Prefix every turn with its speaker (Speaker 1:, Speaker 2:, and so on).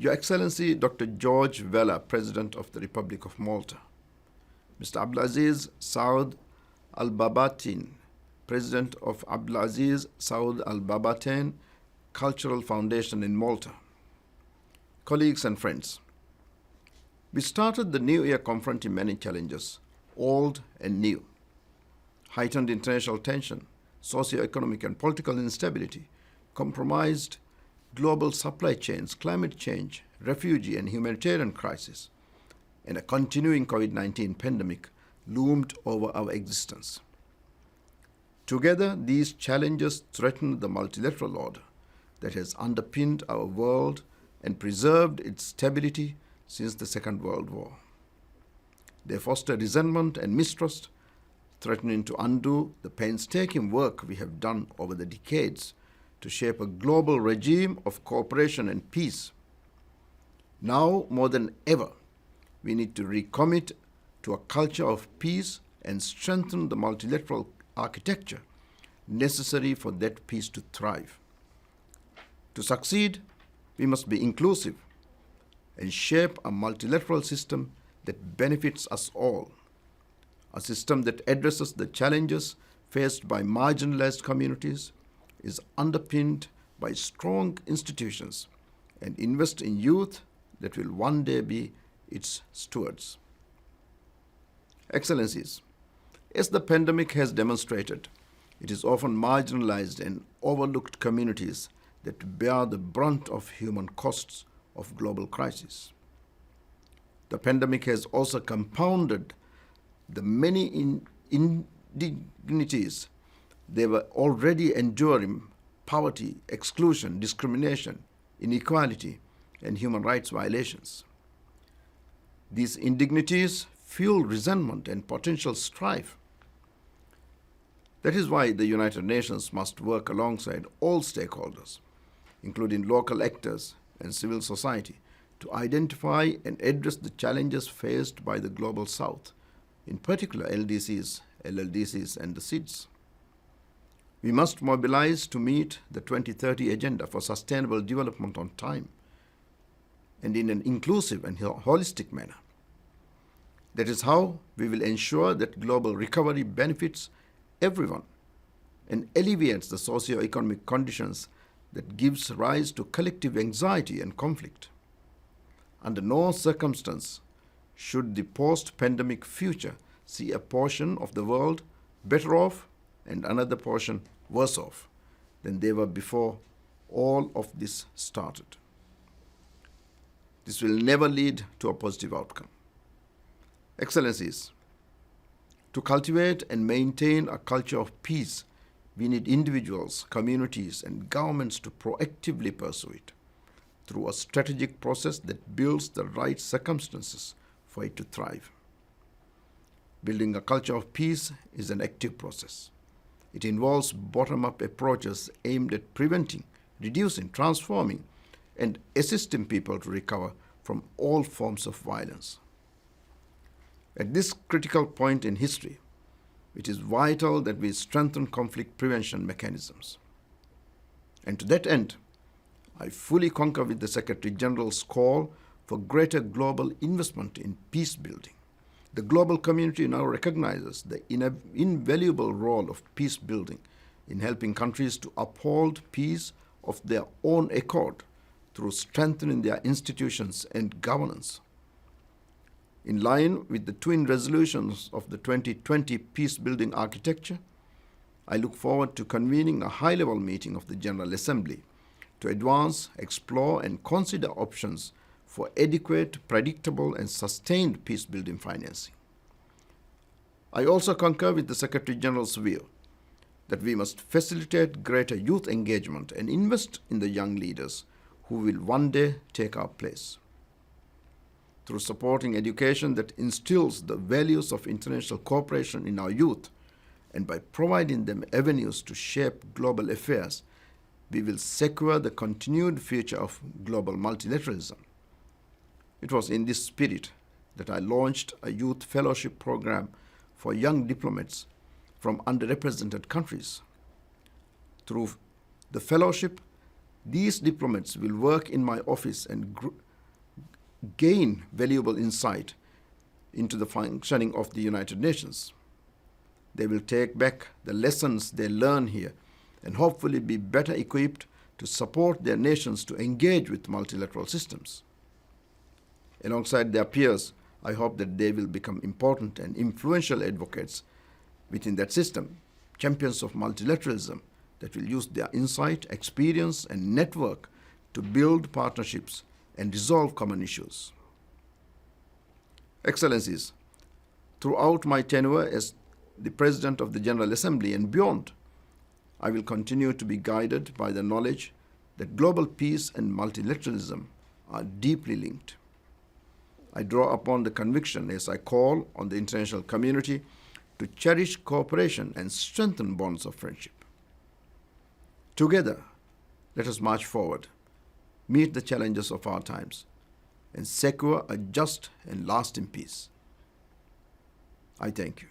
Speaker 1: Your Excellency Dr. George Vella, President of the Republic of Malta, Mr. Abdulaziz Saud Al-Babatin, President of Abdulaziz Saud Al-Babatin Cultural Foundation in Malta, colleagues and friends, we started the new year confronting many challenges, old and new. Heightened international tension, socio-economic and political instability, compromised global supply chains, climate change, refugee and humanitarian crisis, and a continuing COVID-19 pandemic loomed over our existence. Together, these challenges threatened the multilateral order that has underpinned our world and preserved its stability since the Second World War. They foster resentment and mistrust, threatening to undo the painstaking work we have done over the decades to shape a global regime of cooperation and peace. Now, more than ever, we need to recommit to a culture of peace and strengthen the multilateral architecture necessary for that peace to thrive. To succeed, we must be inclusive and shape a multilateral system that benefits us all, a system that addresses the challenges faced by marginalized communities, is underpinned by strong institutions, and invest in youth that will one day be its stewards. Excellencies, as the pandemic has demonstrated, it is often marginalized and overlooked communities that bear the brunt of human costs of global crisis. The pandemic has also compounded the many indignities they were already enduring: poverty, exclusion, discrimination, inequality, and human rights violations. These indignities fuel resentment and potential strife. That is why the United Nations must work alongside all stakeholders, including local actors and civil society, to identify and address the challenges faced by the Global South, in particular LDCs, LLDCs, and the SIDS. We must mobilize to meet the 2030 Agenda for Sustainable Development on time and in an inclusive and holistic manner. That is how we will ensure that global recovery benefits everyone and alleviates the socio-economic conditions that gives rise to collective anxiety and conflict. Under no circumstance should the post-pandemic future see a portion of the world better off and another portion worse off than they were before all of this started. This will never lead to a positive outcome. Excellencies, to cultivate and maintain a culture of peace, we need individuals, communities, and governments to proactively pursue it through a strategic process that builds the right circumstances for it to thrive. Building a culture of peace is an active process. It involves bottom-up approaches aimed at preventing, reducing, transforming, and assisting people to recover from all forms of violence. At this critical point in history, it is vital that we strengthen conflict prevention mechanisms. And to that end, I fully concur with the Secretary General's call for greater global investment in peace building. The global community now recognizes the invaluable role of peace building in helping countries to uphold peace of their own accord through strengthening their institutions and governance. In line with the twin resolutions of the 2020 peace-building architecture, I look forward to convening a high-level meeting of the General Assembly to advance, explore, and consider options for adequate, predictable, and sustained peace-building financing. I also concur with the Secretary General's view that we must facilitate greater youth engagement and invest in the young leaders who will one day take our place. Through supporting education that instills the values of international cooperation in our youth, and by providing them avenues to shape global affairs, we will secure the continued future of global multilateralism. It was in this spirit that I launched a youth fellowship program for young diplomats from underrepresented countries. Through the fellowship, these diplomats will work in my office and gain valuable insight into the functioning of the United Nations. They will take back the lessons they learn here and hopefully be better equipped to support their nations to engage with multilateral systems. Alongside their peers, I hope that they will become important and influential advocates within that system, champions of multilateralism that will use their insight, experience, and network to build partnerships and resolve common issues. Excellencies, throughout my tenure as the President of the General Assembly and beyond, I will continue to be guided by the knowledge that global peace and multilateralism are deeply linked. I draw upon the conviction as I call on the international community to cherish cooperation and strengthen bonds of friendship. Together, let us march forward, meet the challenges of our times, and secure a just and lasting peace. I thank you.